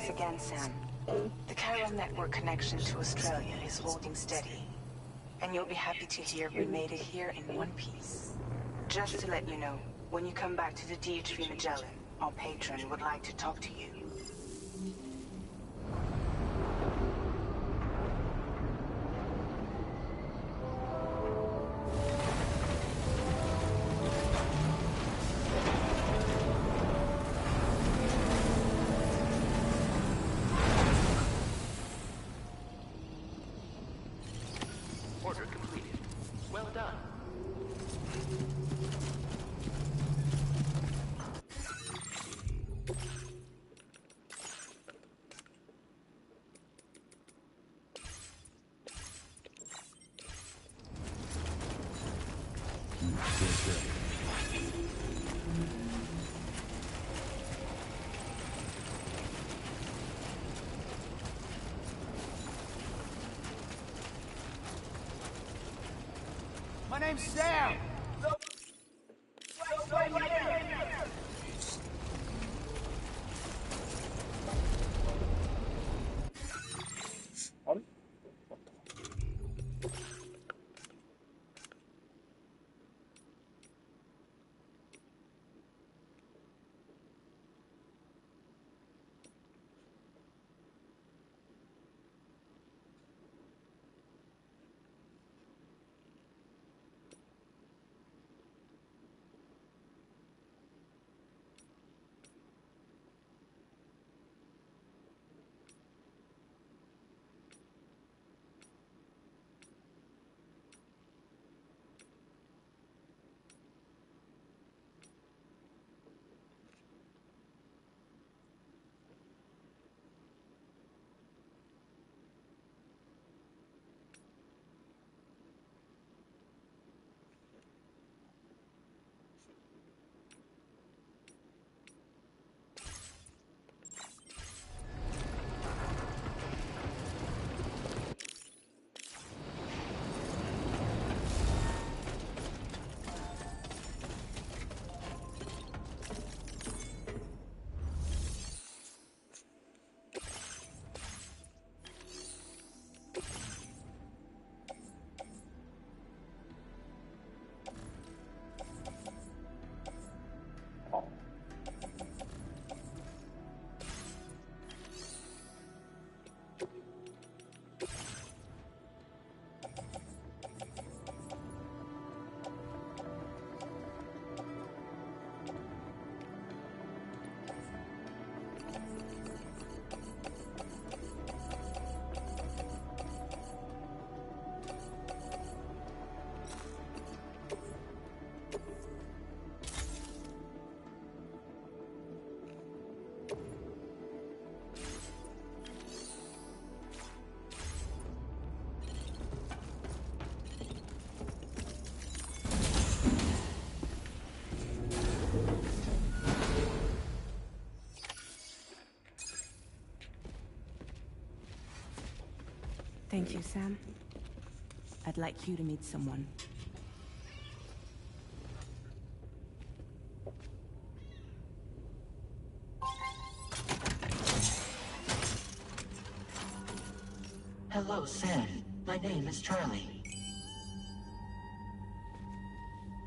Thanks again, Sam. The Chiral network connection to Australia is holding steady. And you'll be happy to hear we made it here in one piece. Just to let you know, when you come back to the DHV Magellan, our patron would like to talk to you. Order completed. Well done. My name's Sam! Thank you, Sam. I'd like you to meet someone. Hello, Sam. My name is Charlie.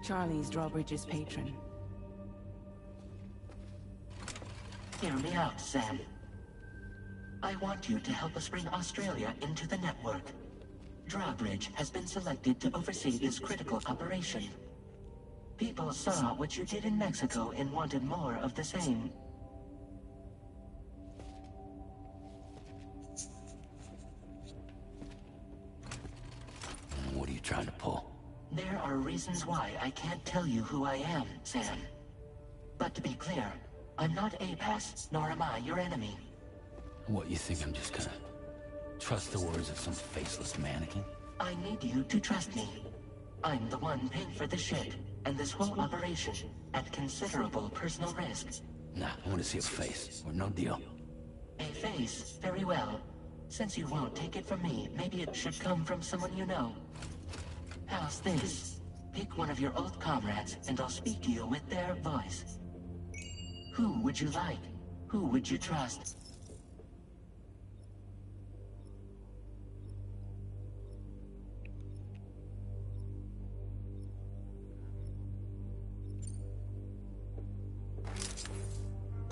Charlie's Drawbridge's patron. Hear me out, Sam. I want you to help us bring Australia into the network. Drawbridge has been selected to oversee this critical operation. People saw what you did in Mexico and wanted more of the same. What are you trying to pull? There are reasons why I can't tell you who I am, Sam. But to be clear, I'm not APAS, nor am I your enemy. What, you think I'm just gonna trust the words of some faceless mannequin? I need you to trust me. I'm the one paying for the ship, and this whole operation, at considerable personal risk. Nah, I want to see a face, or no deal. A face, very well. Since you won't take it from me, maybe it should come from someone you know. How's this? Pick one of your old comrades, and I'll speak to you with their voice. Who would you like? Who would you trust?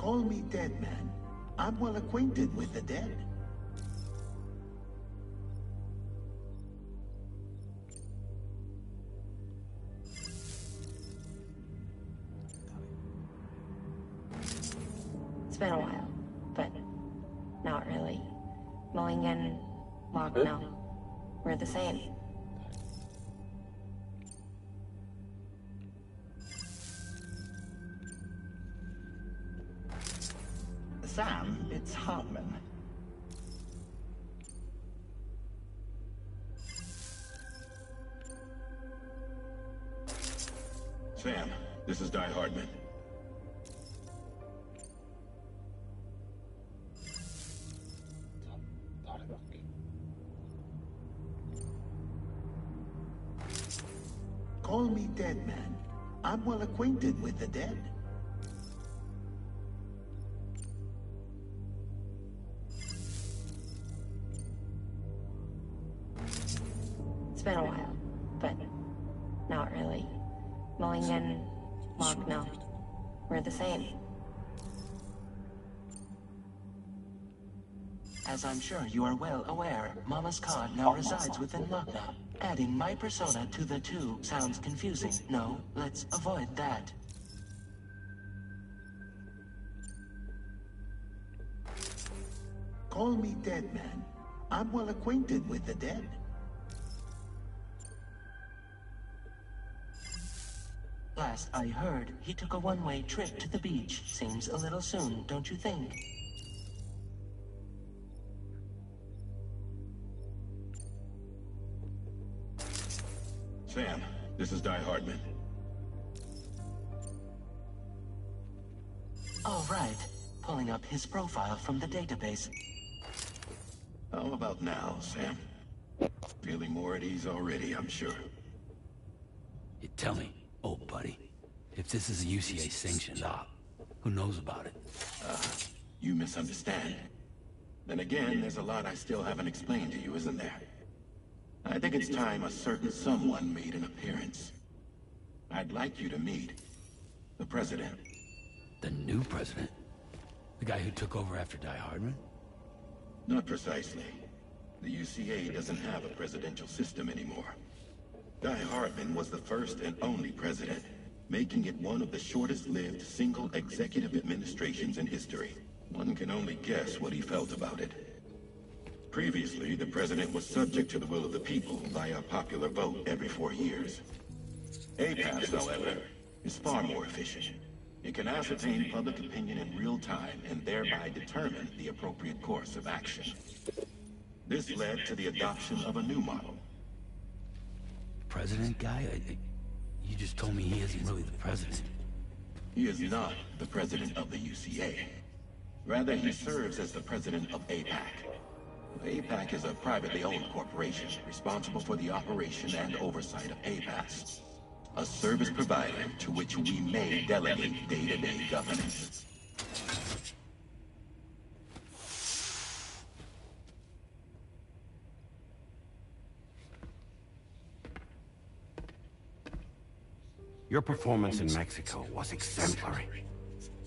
Call me dead man. I'm well acquainted with the dead. It's been a while, but not really. Mulligan, Wagner, we're the same. Sam, it's Hartman. Sam, this is Die Hardman. Call me dead man. I'm well acquainted with the dead. It's been a while, but not really. Mulligan, Wagner, we're the same. As I'm sure you are well aware, Mama's card now resides within Magna. Adding my persona to the two sounds confusing. No, let's avoid that. Call me dead man. I'm well acquainted with the dead. Last I heard, he took a one-way trip to the beach. Seems a little soon, don't you think? Sam, this is Die Hardman. All right. Pulling up his profile from the database. How about now, Sam? Feeling more at ease already, I'm sure. You tell me, old buddy, if this is a UCA-sanctioned op, who knows about it? You misunderstand. Then again, there's a lot I still haven't explained to you, isn't there? I think it's time a certain someone made an appearance. I'd like you to meet the President. The new president? The guy who took over after Die Hardman? Not precisely. The UCA doesn't have a presidential system anymore. Die Hardman was the first and only president, making it one of the shortest-lived single executive administrations in history. One can only guess what he felt about it. Previously, the president was subject to the will of the people via popular vote every 4 years. APAS, however, is far more efficient. It can ascertain public opinion in real time and thereby determine the appropriate course of action. This led to the adoption of a new model. President guy? You just told me he isn't really the president. He is not the president of the UCA. Rather, he serves as the president of APAC. APAC is a privately owned corporation responsible for the operation and oversight of APAS, a service provider to which we may delegate day-to-day governance. Your performance in Mexico was exemplary.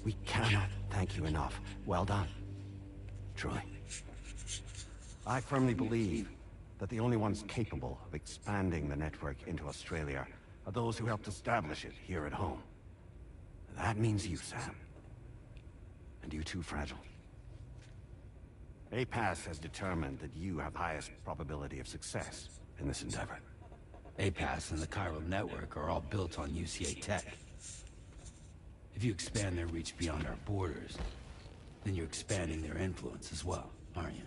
We cannot thank you enough. Well done. Truly. I firmly believe that the only ones capable of expanding the network into Australia are those who helped establish it here at home. That means you, Sam. And you too, Fragile. APAS has determined that you have the highest probability of success in this endeavor. APAS and the chiral network are all built on UCA tech. If you expand their reach beyond our borders, then you're expanding their influence as well, aren't you?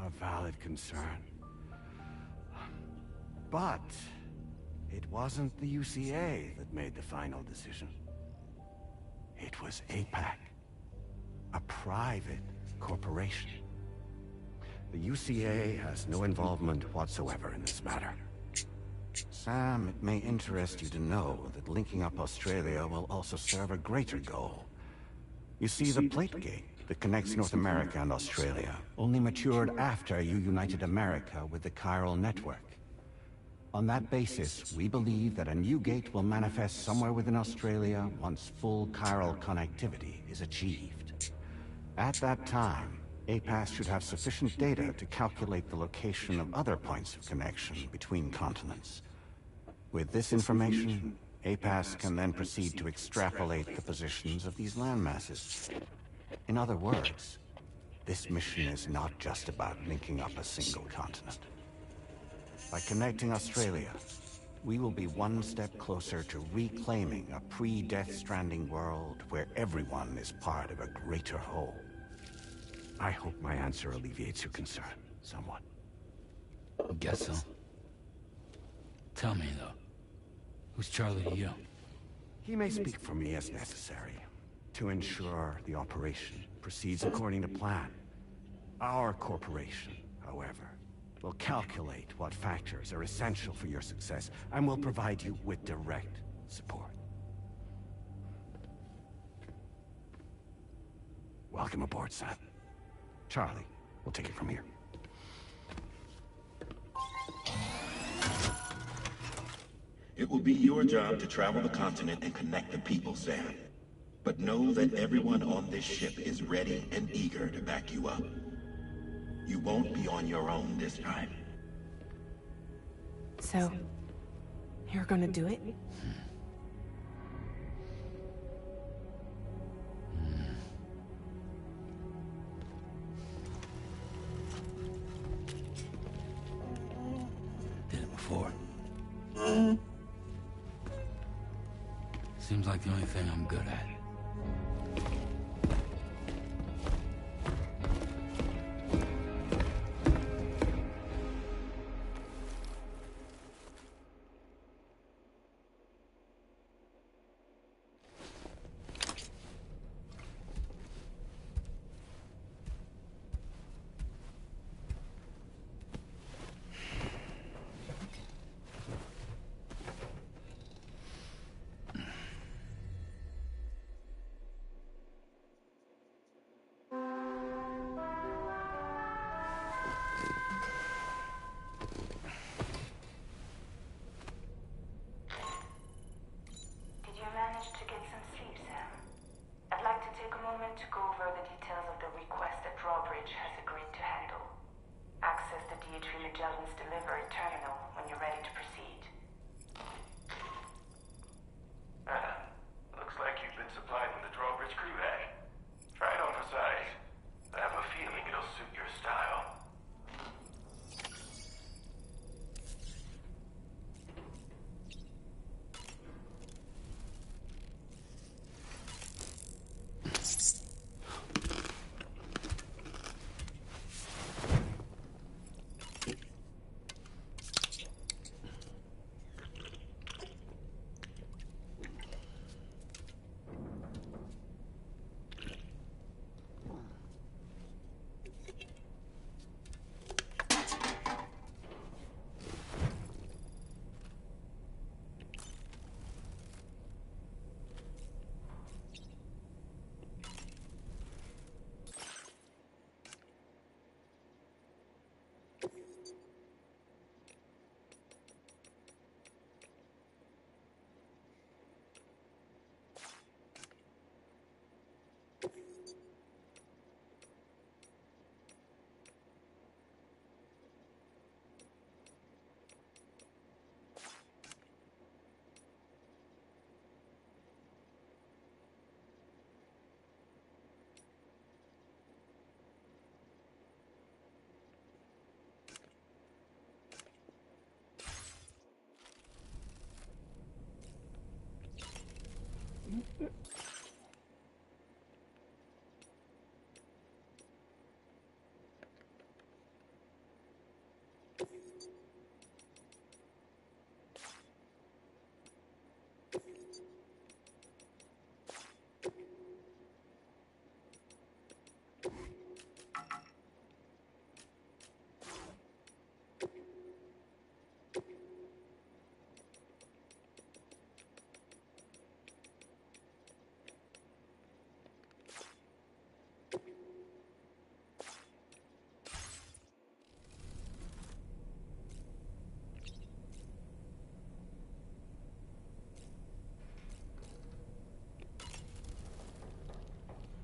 A valid concern. But it wasn't the UCA that made the final decision. It was APAC, a private corporation. The UCA has no involvement whatsoever in this matter. Sam, it may interest you to know that linking up Australia will also serve a greater goal. You see, the plate gate that connects North America and Australia only matured after you united America with the chiral network. On that basis, we believe that a new gate will manifest somewhere within Australia once full chiral connectivity is achieved. At that time, APAS should have sufficient data to calculate the location of other points of connection between continents. With this information, APAS can then proceed to extrapolate the positions of these landmasses. In other words, this mission is not just about linking up a single continent. By connecting Australia, we will be one step closer to reclaiming a pre-Death Stranding world where everyone is part of a greater whole. I hope my answer alleviates your concern somewhat. Guess so. Tell me, though. Who's Charlie to you? He may speak for me as necessary to ensure the operation proceeds according to plan. Our corporation, however, will calculate what factors are essential for your success and will provide you with direct support. Welcome aboard, Sam. Charlie, we'll take it from here. It will be your job to travel the continent and connect the people, Sam. But know that everyone on this ship is ready and eager to back you up. You won't be on your own this time. So, you're gonna do it? Did it before. Seems like the only thing I'm good at.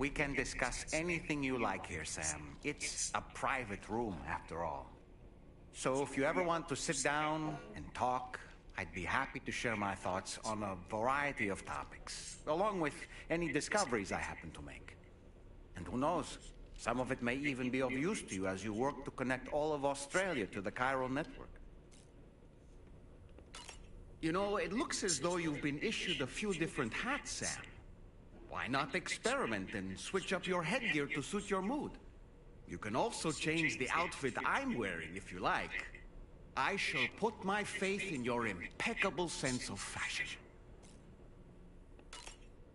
We can discuss anything you like here, Sam. It's a private room, after all. So if you ever want to sit down and talk, I'd be happy to share my thoughts on a variety of topics, along with any discoveries I happen to make. And who knows, some of it may even be of use to you as you work to connect all of Australia to the chiral network. You know, it looks as though you've been issued a few different hats, Sam. Why not experiment and switch up your headgear to suit your mood? You can also change the outfit I'm wearing if you like. I shall put my faith in your impeccable sense of fashion.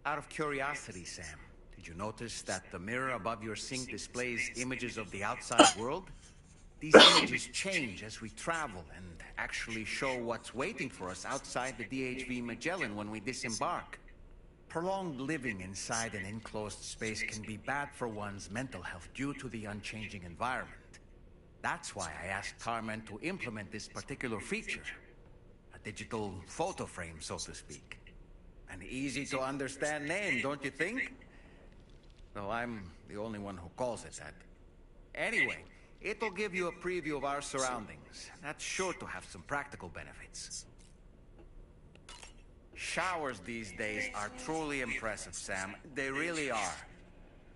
Out of curiosity, Sam, did you notice that the mirror above your sink displays images of the outside world? These images change as we travel and actually show what's waiting for us outside the DHV Magellan when we disembark. Prolonged living inside an enclosed space can be bad for one's mental health due to the unchanging environment. That's why I asked Carmen to implement this particular feature. A digital photo frame, so to speak. An easy-to-understand name, don't you think? Though I'm the only one who calls it that. Anyway, it'll give you a preview of our surroundings. That's sure to have some practical benefits. Showers these days are truly impressive, Sam. They really are.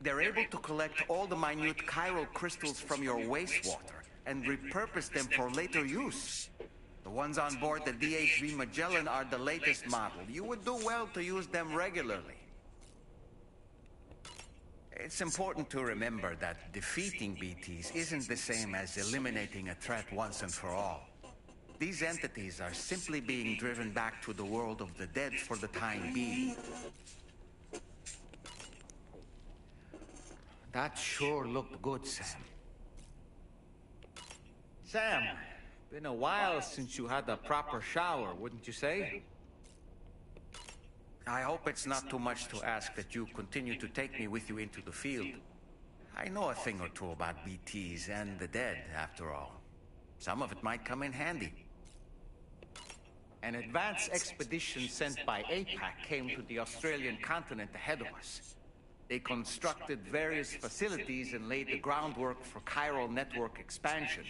They're able to collect all the minute chiral crystals from your wastewater and repurpose them for later use. The ones on board the DHV Magellan are the latest model. You would do well to use them regularly. It's important to remember that defeating BTs isn't the same as eliminating a threat once and for all. These entities are simply being driven back to the world of the dead for the time being. That sure looked good, Sam. Sam, been a while since you had a proper shower, wouldn't you say? I hope it's not too much to ask that you continue to take me with you into the field. I know a thing or two about BTs and the dead, after all. Some of it might come in handy. An advance expedition sent by APAC came to the Australian continent ahead of us. They constructed various facilities and laid the groundwork for chiral network expansion.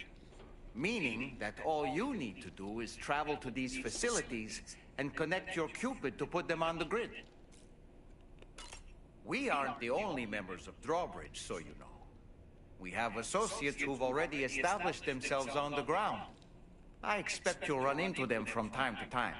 Meaning that all you need to do is travel to these facilities and connect your Cupid to put them on the grid. We aren't the only members of Drawbridge, so you know. We have associates who've already established themselves on the ground. I expect you'll run into them from time to time.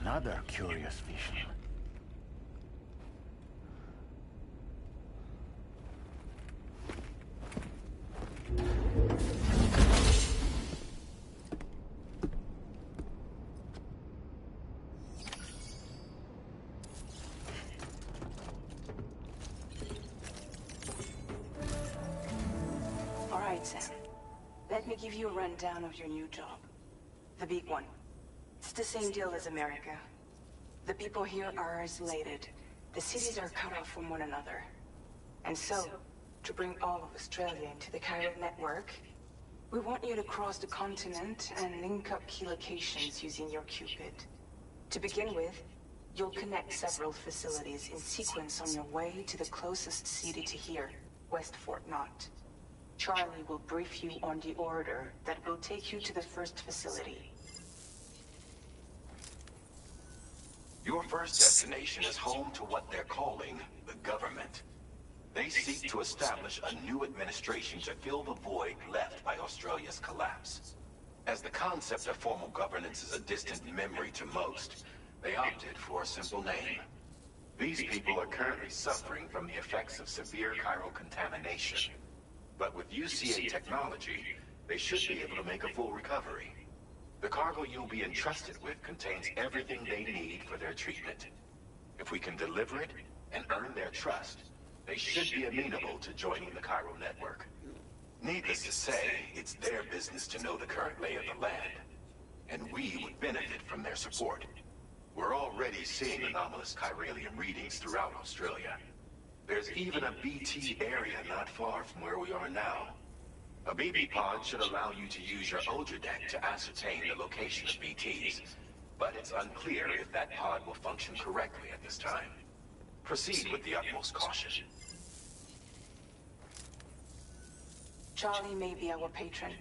Another curious vision. All right, Sam. Let me give you a rundown of your new job. The big one. It's the same deal as America. The people here are isolated. The cities are cut off from one another. And so, to bring all of Australia into the chiral network, we want you to cross the continent and link up key locations using your Cupid. To begin with, you'll connect several facilities in sequence on your way to the closest city to here, West Fort Knott. Charlie will brief you on the order that will take you to the first facility. Your first destination is home to what they're calling the government. They seek to establish a new administration to fill the void left by Australia's collapse. As the concept of formal governance is a distant memory to most, they opted for a simple name: These people are currently suffering from the effects of severe chiral contamination. But with UCA technology, they should be able to make a full recovery. The cargo you'll be entrusted with contains everything they need for their treatment. If we can deliver it and earn their trust, they should be amenable to joining the chiral network. Needless to say, it's their business to know the current lay of the land, and we would benefit from their support. We're already seeing anomalous chiralium readings throughout Australia. There's even a BT area not far from where we are now. A BB pod should allow you to use your Ultra deck to ascertain the location of BTs, but it's unclear if that pod will function correctly at this time. Proceed with the utmost caution. Charlie may be our patron,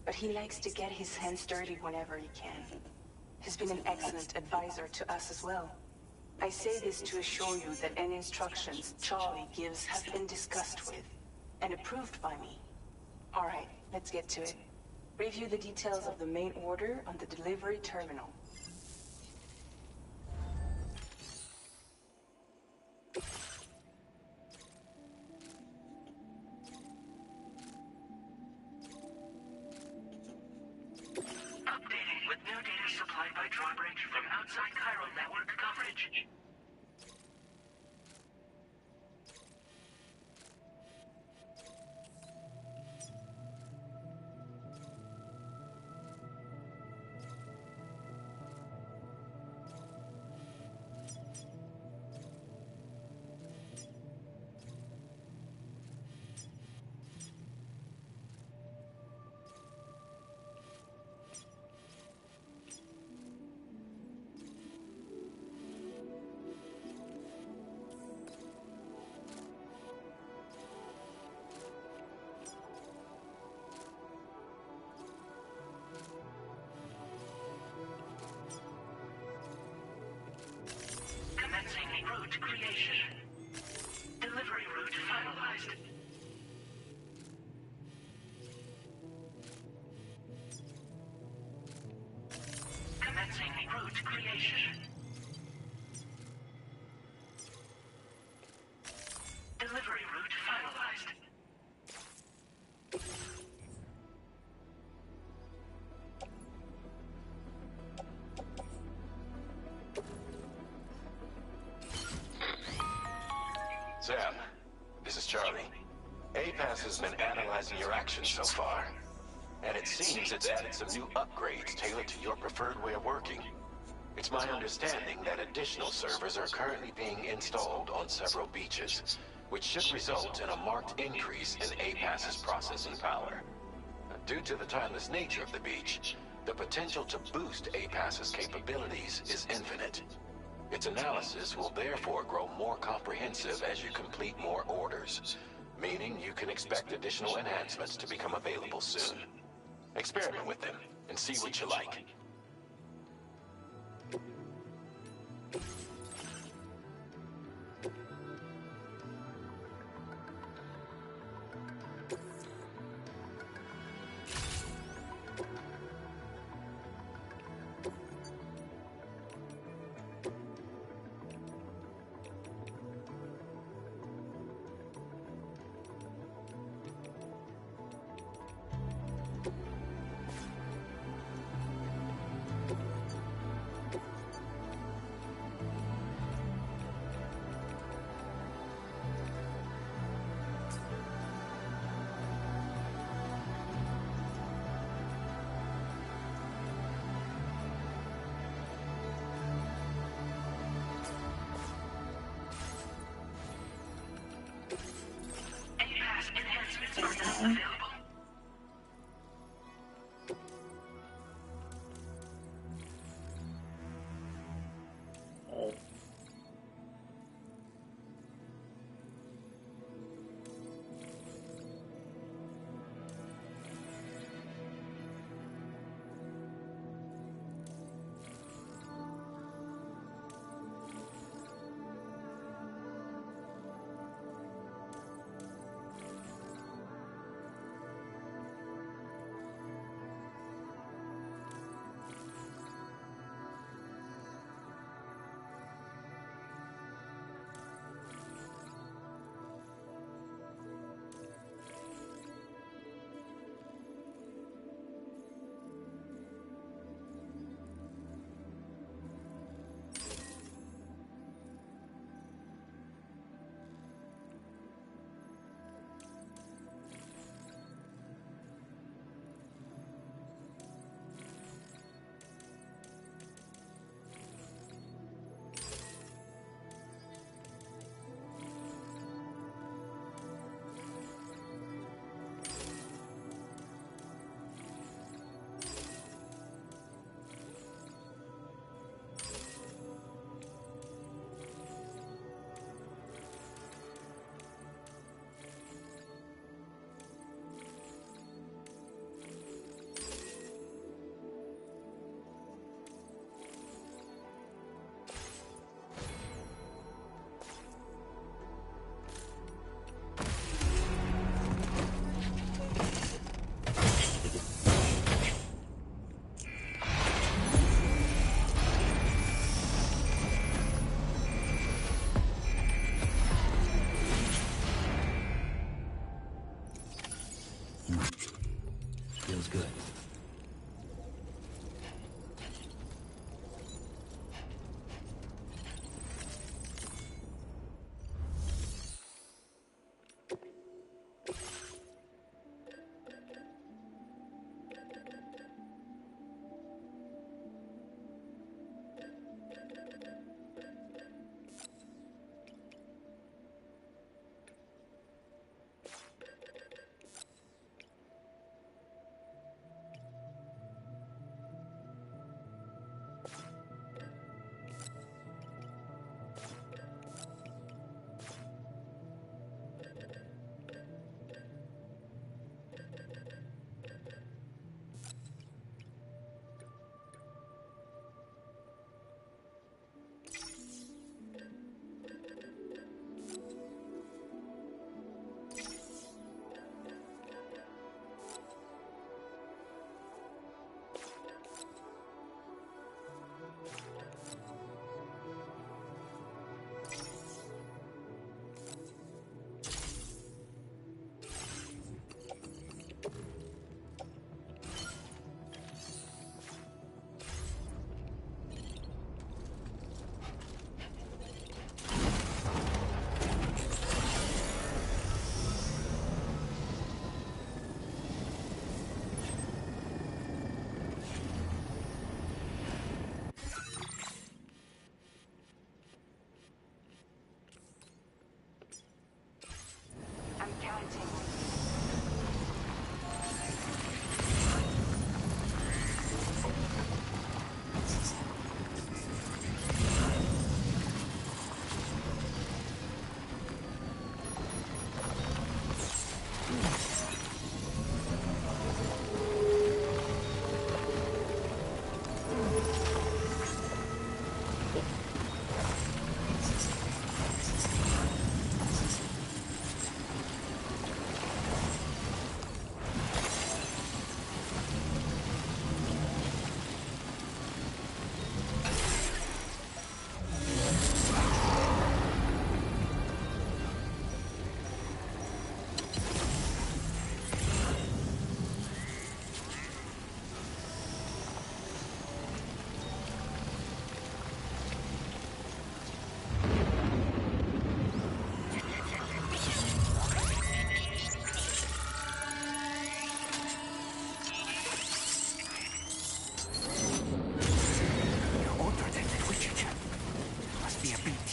but he likes to get his hands dirty whenever he can. He's been an excellent advisor to us as well. I say this to assure you that any instructions Charlie gives have been discussed with and approved by me. All right, let's get to it. Review the details of the main order on the delivery terminal. Updating with new data supplied by Drawbridge from outside chiral network coverage. Commencing route creation. Delivery route finalized. Commencing route creation. Delivery route finalized. Sam, this is Charlie. APAS has been analyzing your actions so far, and it seems it's added some new upgrades tailored to your preferred way of working. It's my understanding that additional servers are currently being installed on several beaches, which should result in a marked increase in APAS's processing power. Due to the timeless nature of the beach, the potential to boost APAS's capabilities is infinite. Its analysis will therefore grow more comprehensive as you complete more orders, meaning you can expect additional enhancements to become available soon. Experiment with them and see what you like.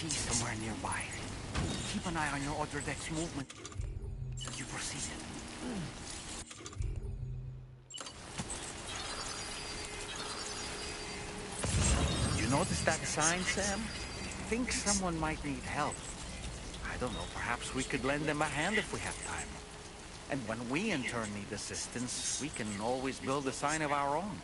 USG somewhere nearby. Keep an eye on your other deck's movement as you proceed. You notice that sign, Sam? Think someone might need help. I don't know, perhaps we could lend them a hand if we have time. And when we in turn need assistance, we can always build a sign of our own.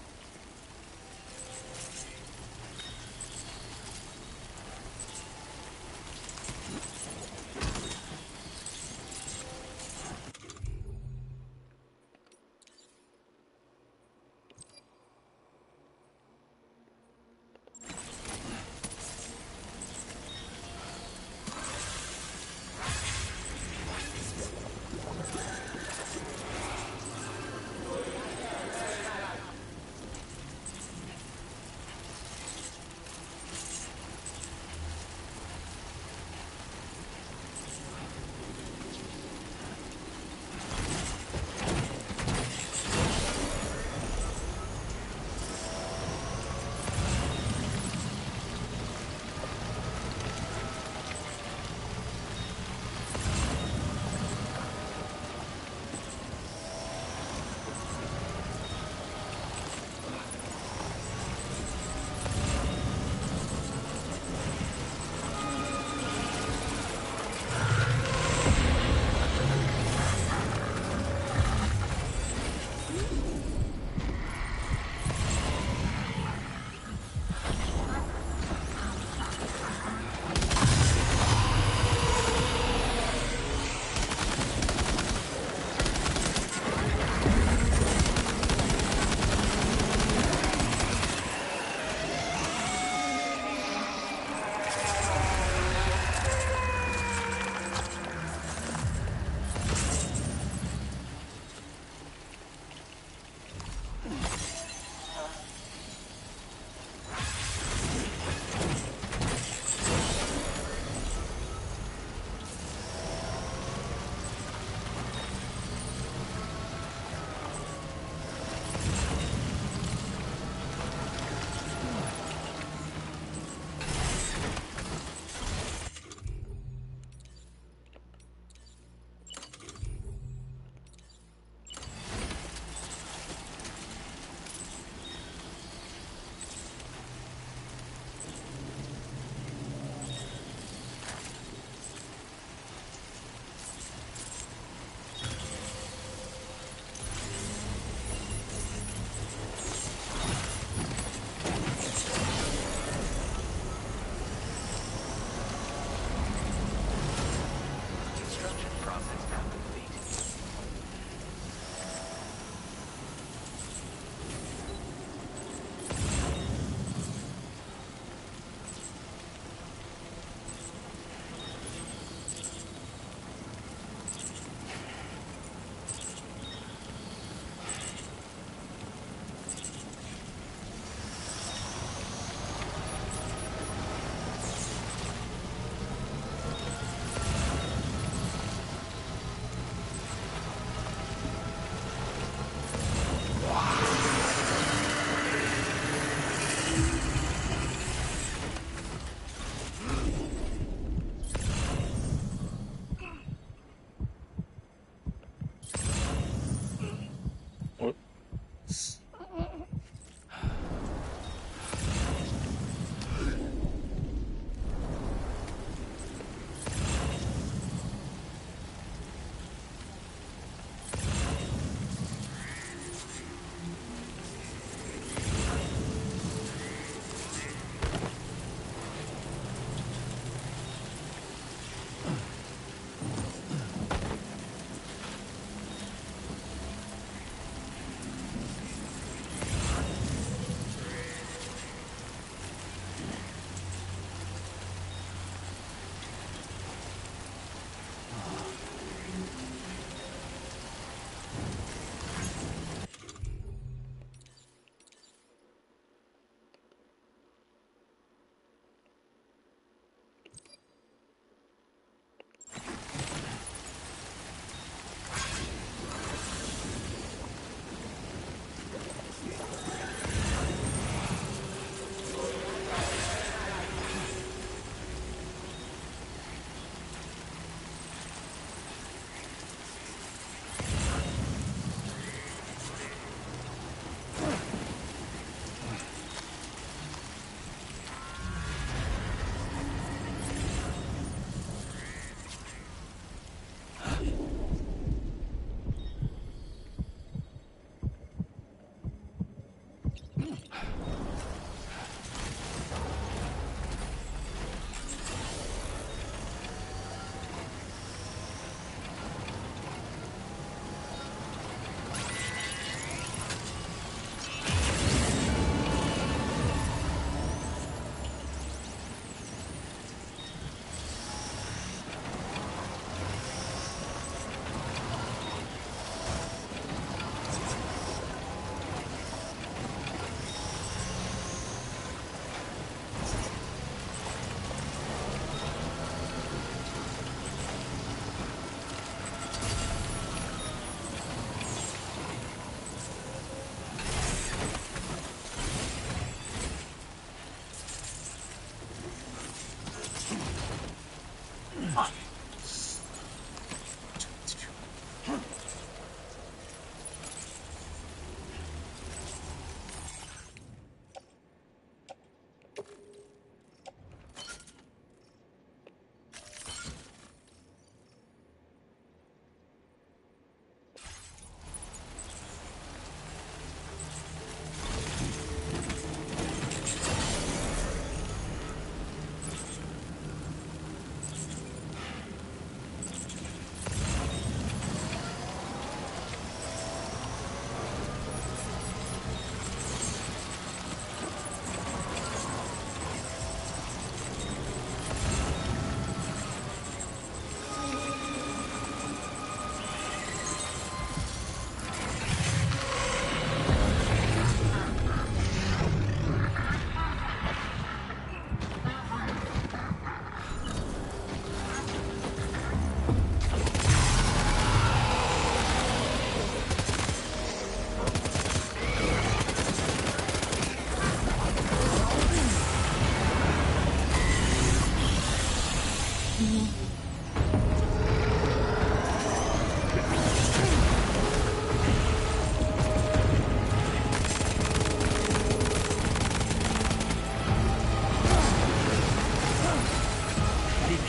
Did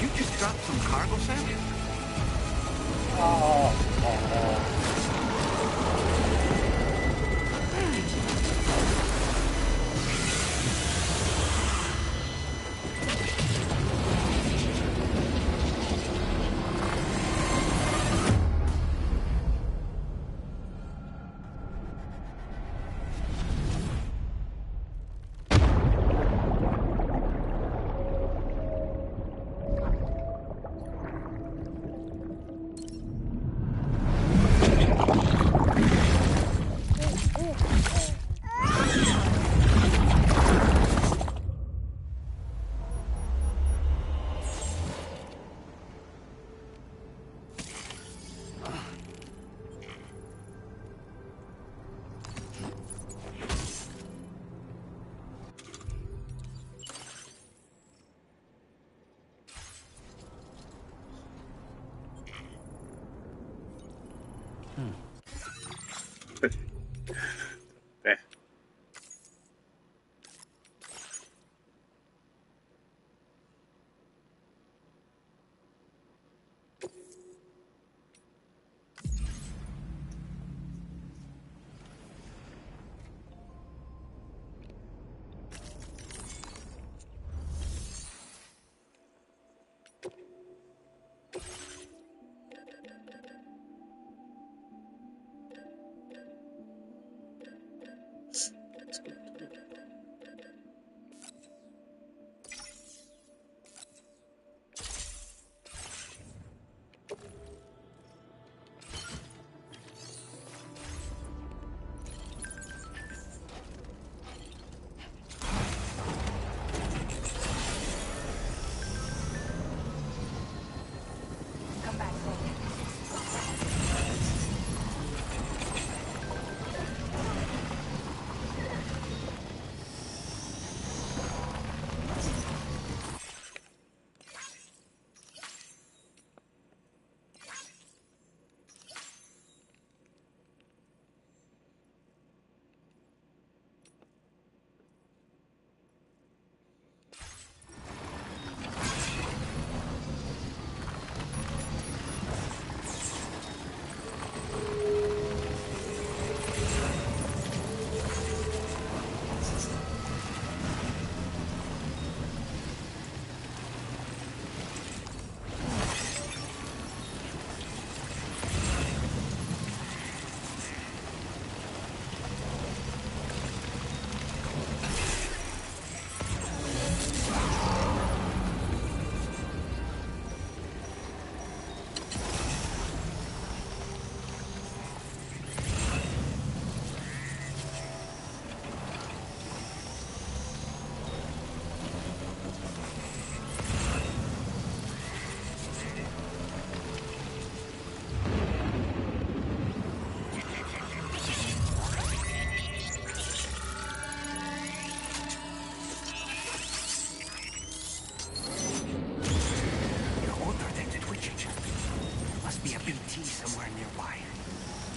you just drop some cargo, Sam? Eh. Come back safe. Must be a BT somewhere nearby.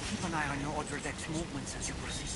Keep an eye on your other deck's movements as you proceed.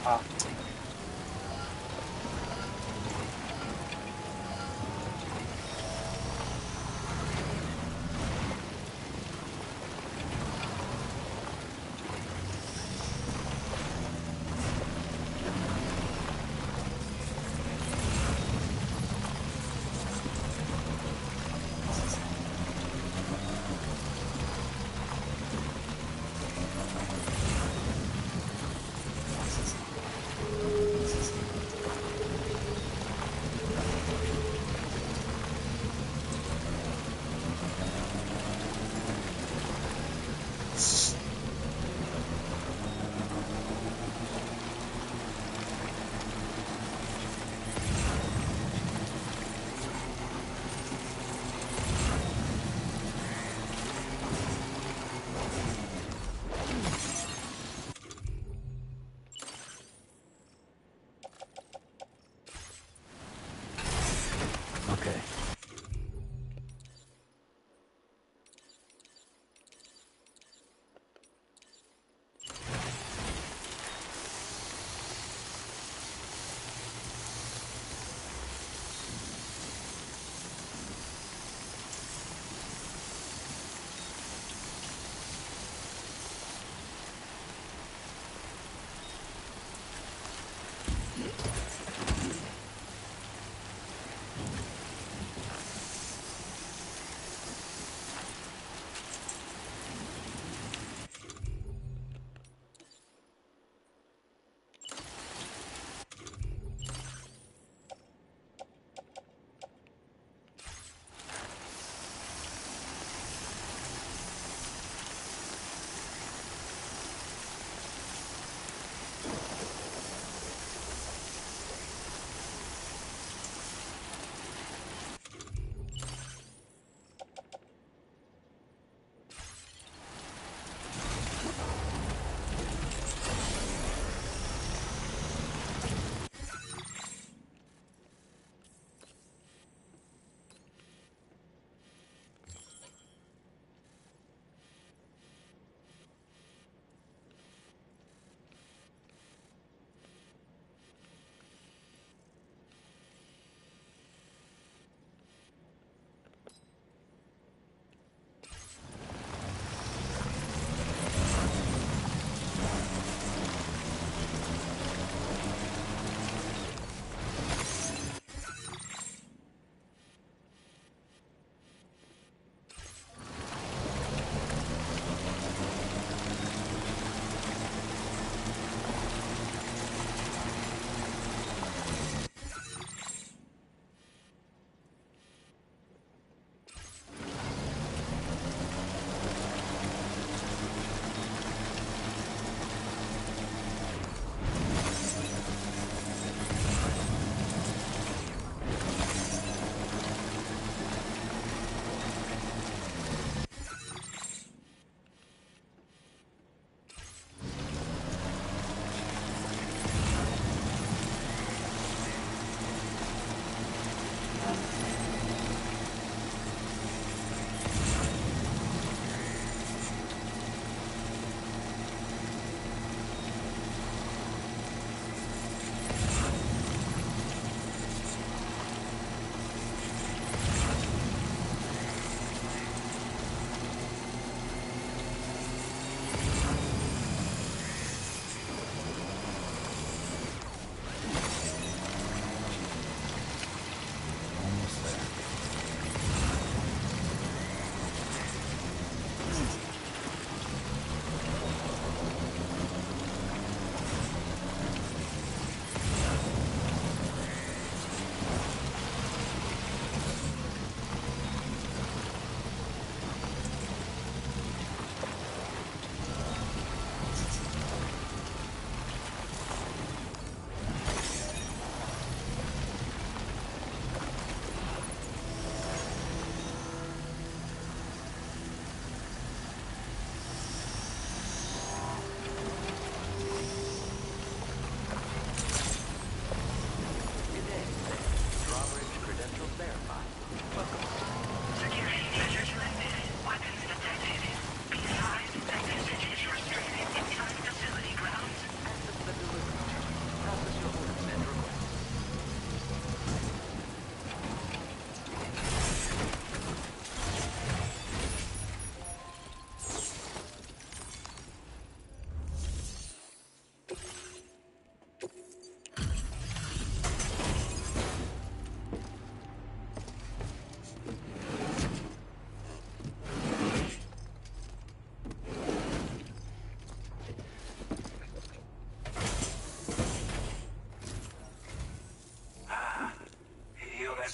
Ah.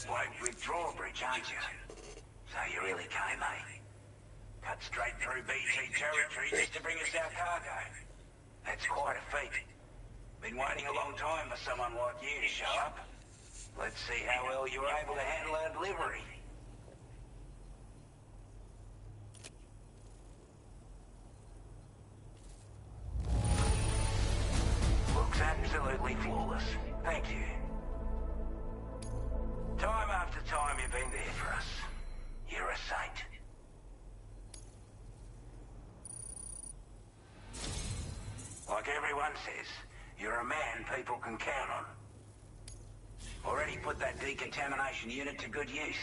that bloke with drawbridge, aren't you? So you really came, eh? Cut straight through BT territory just to bring us our cargo. That's quite a feat. Been waiting a long time for someone like you to show up. Let's see how well you were able to handle our delivery. Looks absolutely flawless. Thank you. Time after time you've been there for us. You're a saint. Like everyone says, you're a man people can count on. Already put that decontamination unit to good use.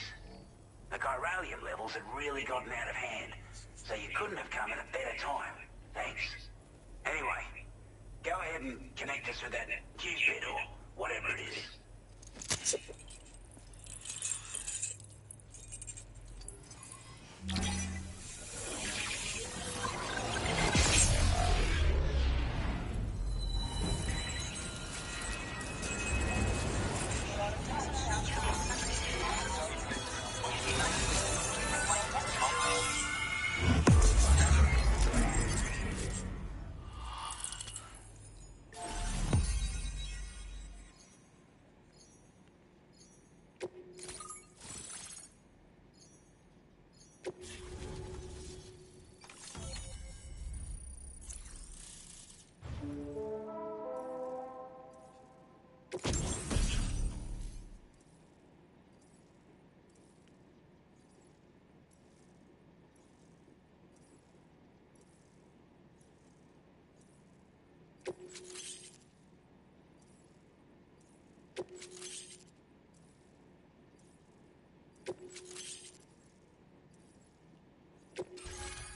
The chiralium levels had really gotten out of hand, so you couldn't have come at a better time. Thanks. Anyway, go ahead and connect us with that Q-bit or whatever it is.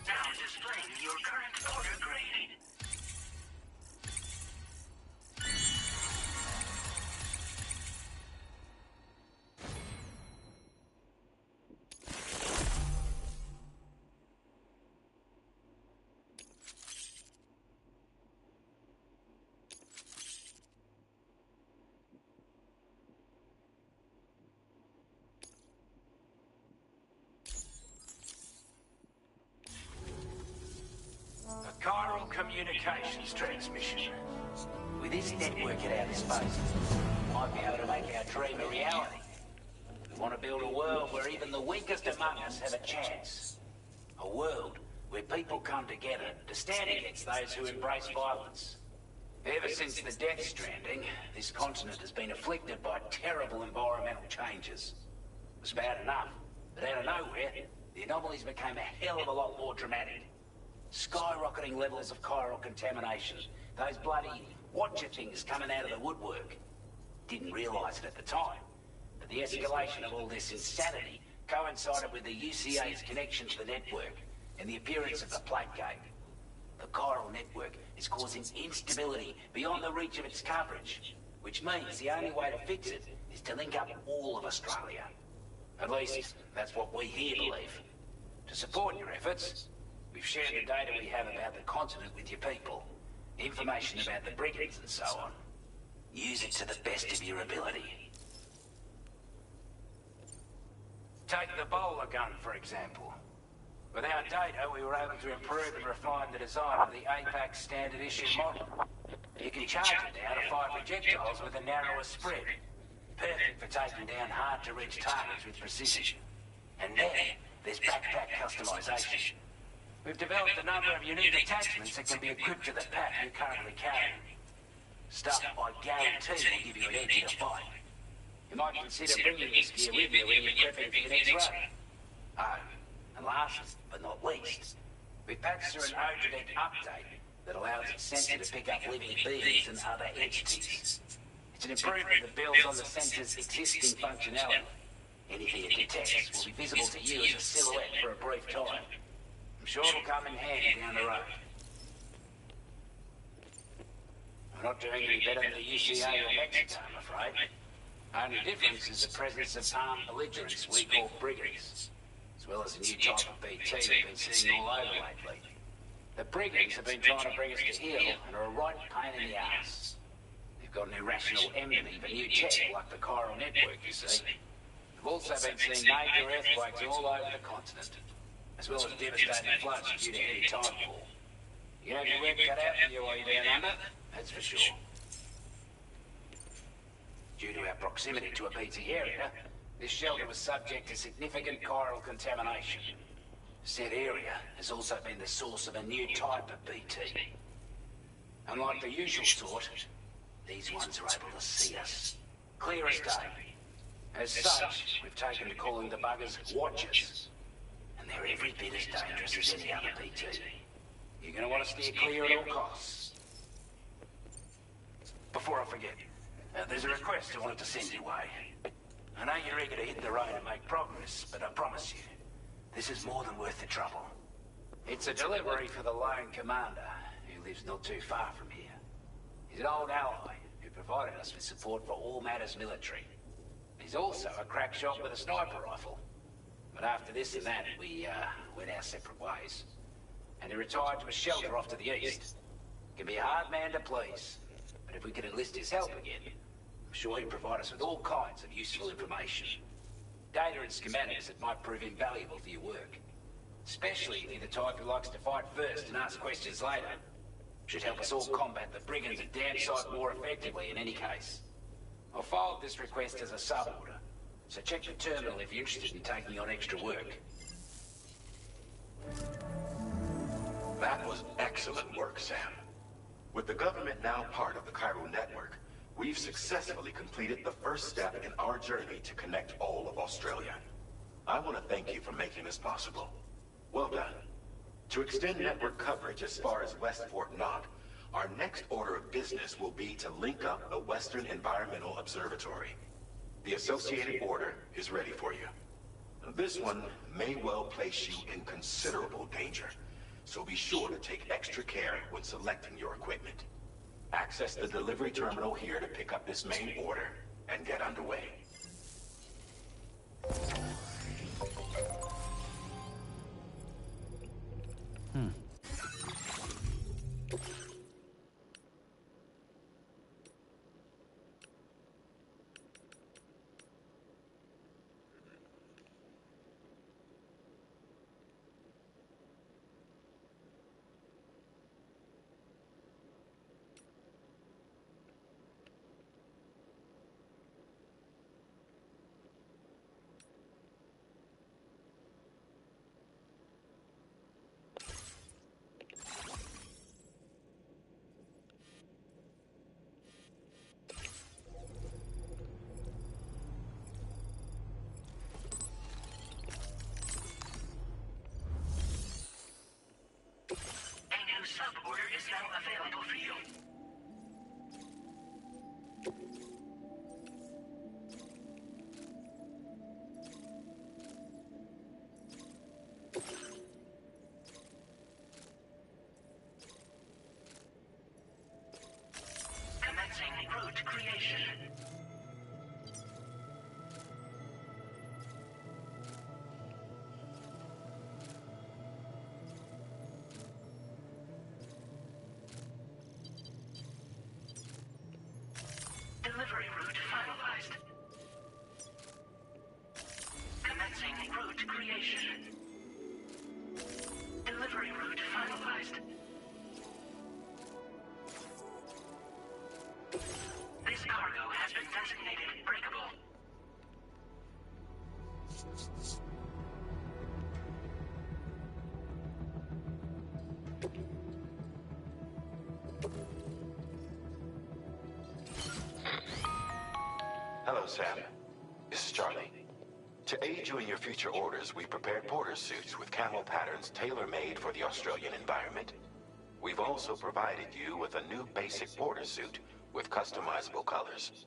Now displaying your current order grade. A chiral communications transmission. With this network at our disposal, we might be able to make our dream a reality. We want to build a world where even the weakest among us have a chance. A world where people come together to stand against those who embrace violence. Ever since the Death Stranding, this continent has been afflicted by terrible environmental changes. It was bad enough, but out of nowhere, the anomalies became a hell of a lot more dramatic. Skyrocketing levels of chiral contamination. Those bloody watcher things coming out of the woodwork. Didn't realise it at the time, but the escalation of all this insanity coincided with the UCA's connection to the network and the appearance of the plague gate. The chiral network is causing instability beyond the reach of its coverage, which means the only way to fix it is to link up all of Australia. At least, that's what we here believe. To support your efforts, we've shared the data we have about the continent with your people. Information about the brigands and so on. Use it to the best of your ability. Take the bowler gun, for example. With our data, we were able to improve and refine the design of the APAC standard issue model. You can charge it down to 5 projectiles with a narrower spread. Perfect for taking down hard-to-reach targets with precision. And then, there's backpack customization. We've developed a number of unique attachments that can be equipped to the pack you're currently carrying. Stuff I guarantee will give you an edge in a fight. You might consider bringing this gear with you when you're prepping for your next run. Oh, and last but not least, we've patched through an OGDEC update that allows its sensor to pick up living beings and other entities. It's an improvement that builds on the sensor's existing functionality. Anything it detects will be visible to you as a silhouette for a brief time. I'm sure it'll come in handy down the road. We're not doing any better than the UCA or Mexico, I'm afraid. Only difference is the presence of armed belligerents we call brigands, as well as a new type of BT we've been seeing all over lately. The brigands have been trying to bring us to heel and are a right pain in the ass. They've got an irrational envy for new tech like the chiral network, you see. We've also been seeing major earthquakes all over the continent, as well as devastating floods due to heavy tidefall. You have your work cut out for you while you're down under, that's for sure. Due to our proximity to a BT area, this shelter was subject to significant chiral contamination. Said area has also been the source of a new type of BT. Unlike the usual sort, these ones are able to see us. Clear as day. As such, we've taken to calling the buggers Watchers. And they're every bit as dangerous as any other BT. You're gonna want to steer clear at all costs. Before I forget, there's a request I wanted to send your way. I know you're eager to hit the road and make progress, but I promise you, this is more than worth the trouble. It's a delivery for the lone commander, who lives not too far from here. He's an old ally who provided us with support for all matters military. He's also a crack shot with a sniper rifle. But after this and that, we went our separate ways. And he retired to a shelter off to the east. Can be a hard man to please, but if we could enlist his help again, I'm sure he'd provide us with all kinds of useful information. Data and schematics that might prove invaluable for your work. Especially if you're the type who likes to fight first and ask questions later. Should help us all combat the brigands at Damn Site more effectively in any case. I'll file this request as a sub-order, so check the terminal if you're interested in taking on extra work. That was excellent work, Sam. With the government now part of the chiral network, we've successfully completed the first step in our journey to connect all of Australia. I want to thank you for making this possible. Well done. To extend network coverage as far as West Fort Knott, our next order of business will be to link up the Western Environmental Observatory. The associated order is ready for you. This one may well place you in considerable danger, so be sure to take extra care when selecting your equipment. Access the delivery terminal here to pick up this main order and get underway. Sub-order is now available for you. Commencing route creation. Delivery route finalized. Commencing route creation. Delivery route finalized. This cargo has been designated breakable. Hello, Sam. This is Charlie. To aid you in your future orders, we prepared porter suits with camo patterns tailor-made for the Australian environment. We've also provided you with a new basic porter suit with customizable colors.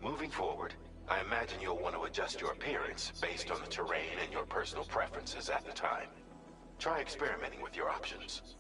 Moving forward, I imagine you'll want to adjust your appearance based on the terrain and your personal preferences at the time. Try experimenting with your options.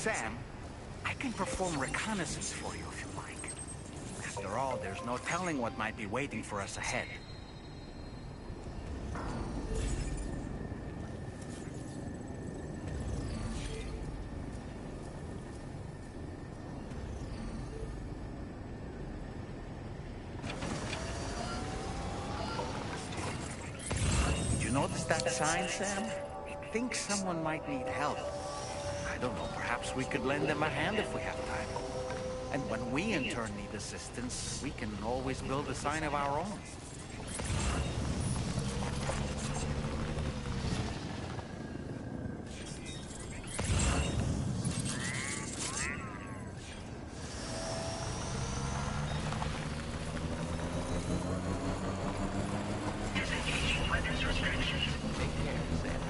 Sam, I can perform reconnaissance for you if you like. After all, there's no telling what might be waiting for us ahead. Did you notice that sign, Sam? I think someone might need help. I don't know, perhaps we could lend them a hand if we have time. And when we in turn need assistance, we can always build a sign of our own. Disengaging weapons restrictions. Take care, Sam.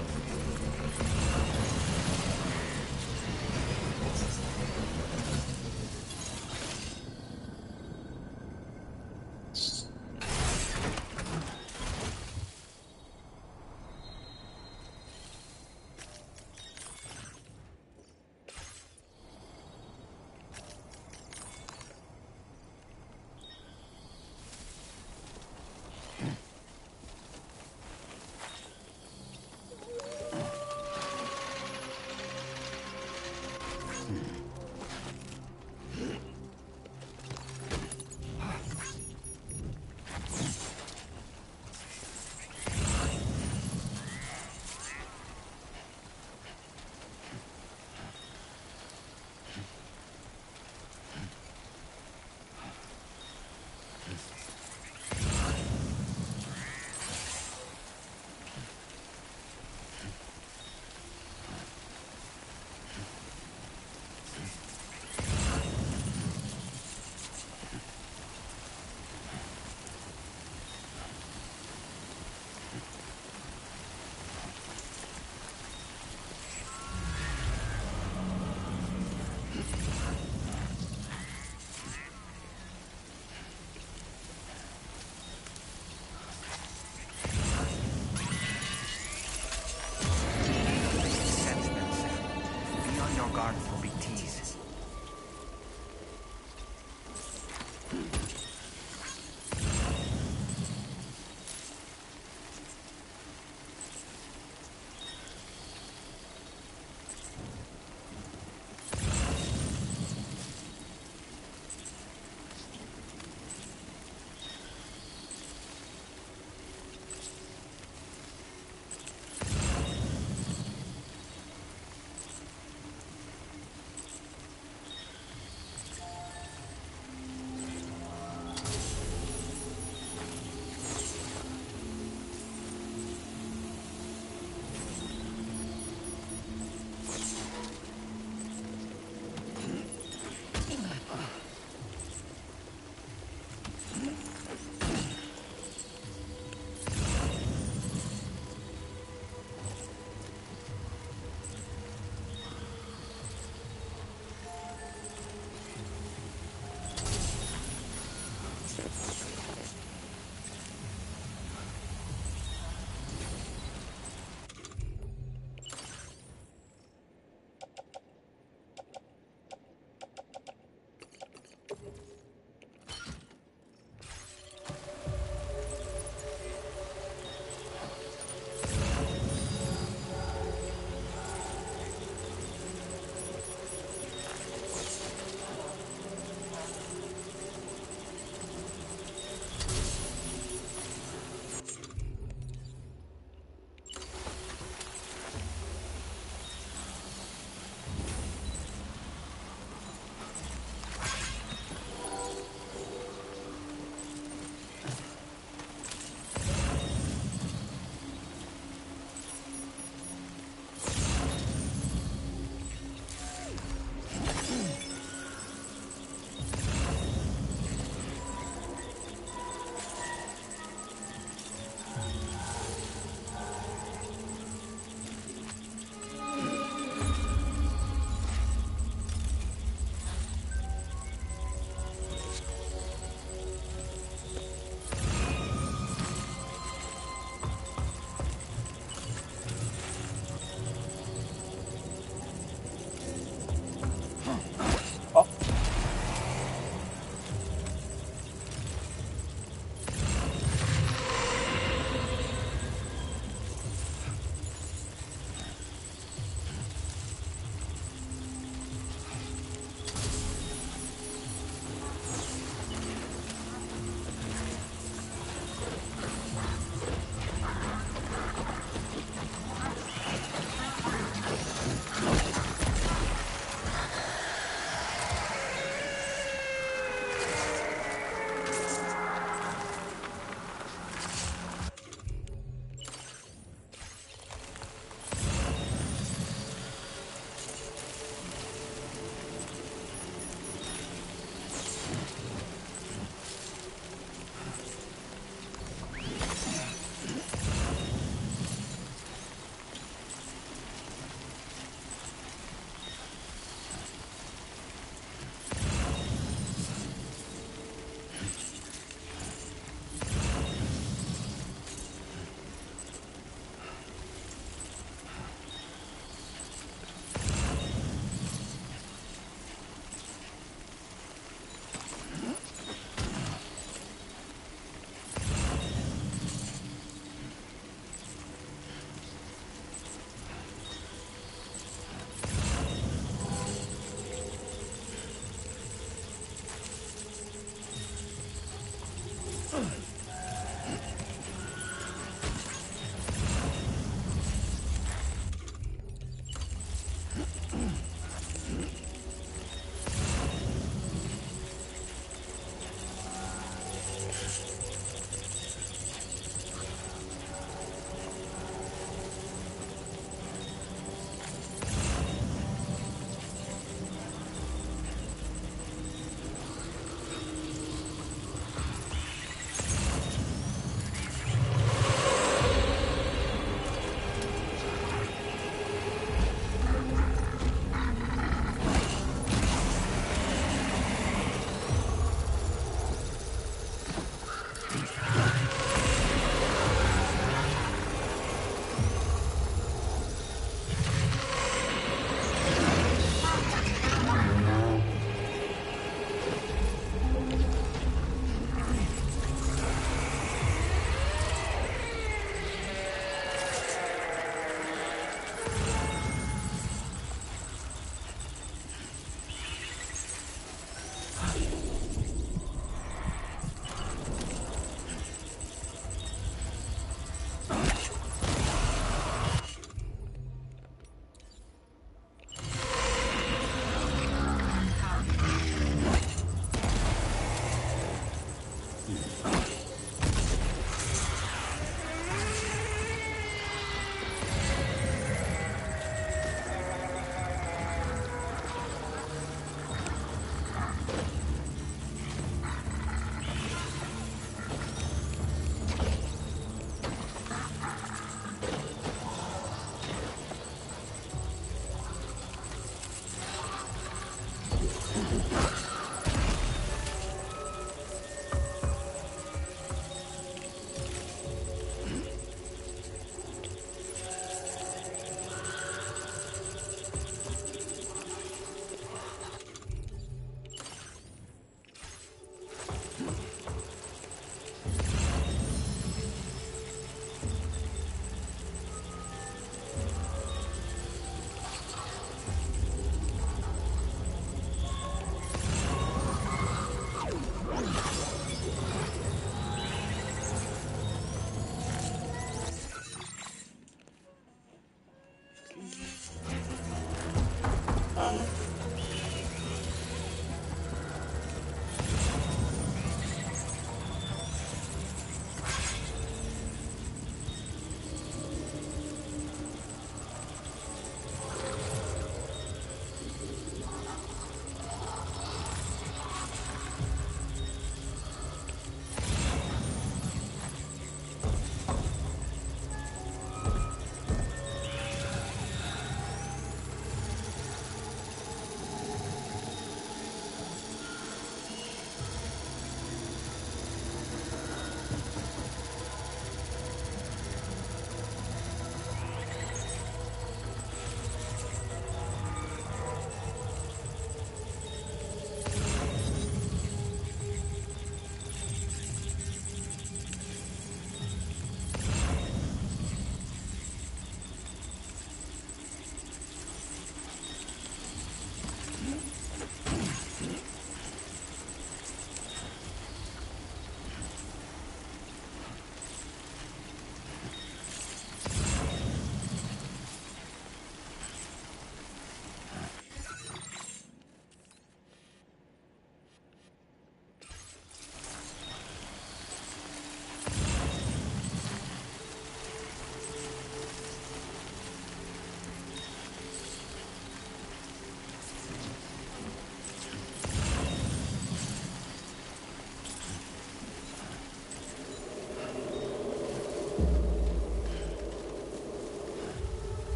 Sense them, Sam. Be on your guard for BTs.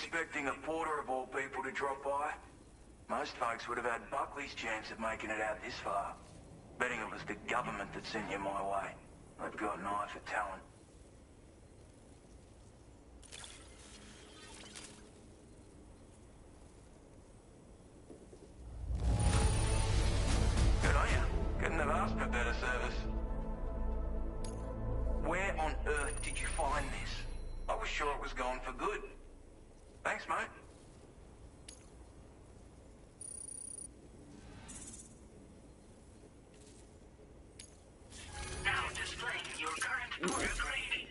expecting a porter of all people to drop by. Most folks would have had Buckley's chance of making it out this far. Betting it was the government that sent you my way. They've got an eye for talent. Good on you. Couldn't have asked for better service. Where on earth did you find this? I was sure it was gone for good. Thanks, mate. Now displaying your current order grade.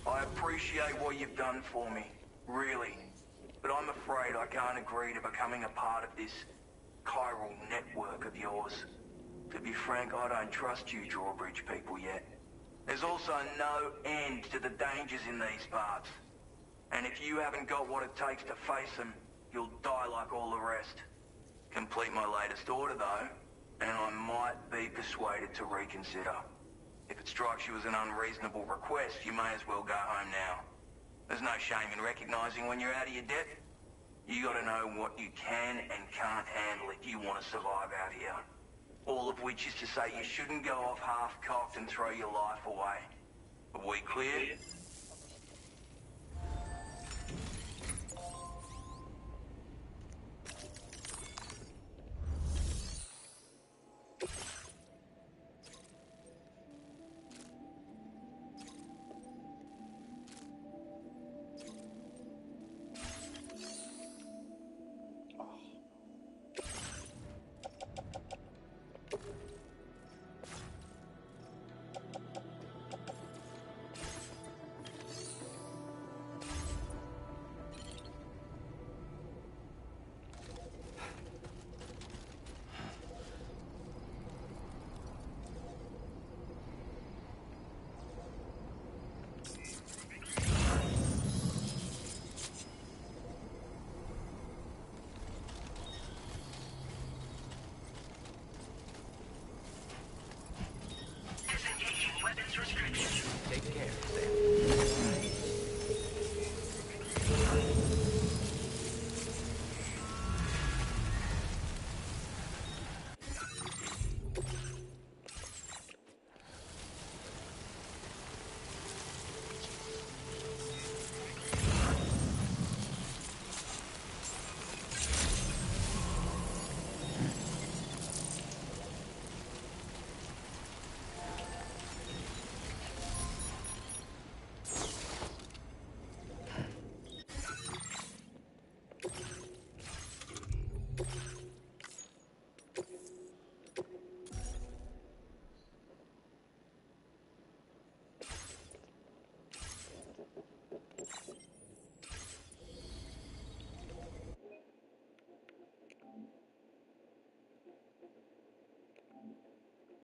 I appreciate what you've done for me, really. But I'm afraid I can't agree to becoming a part of this chiral network of yours. To be frank, I don't trust you drawbridge people yet. There's also no end to the dangers in these parts. And if you haven't got what it takes to face them, you'll die like all the rest. Complete my latest order, though, and I might be persuaded to reconsider. If it strikes you as an unreasonable request, you may as well go home now. There's no shame in recognizing when you're out of your depth. You gotta know what you can and can't handle if you want to survive out here. All of which is to say you shouldn't go off half-cocked and throw your life away. Are we clear?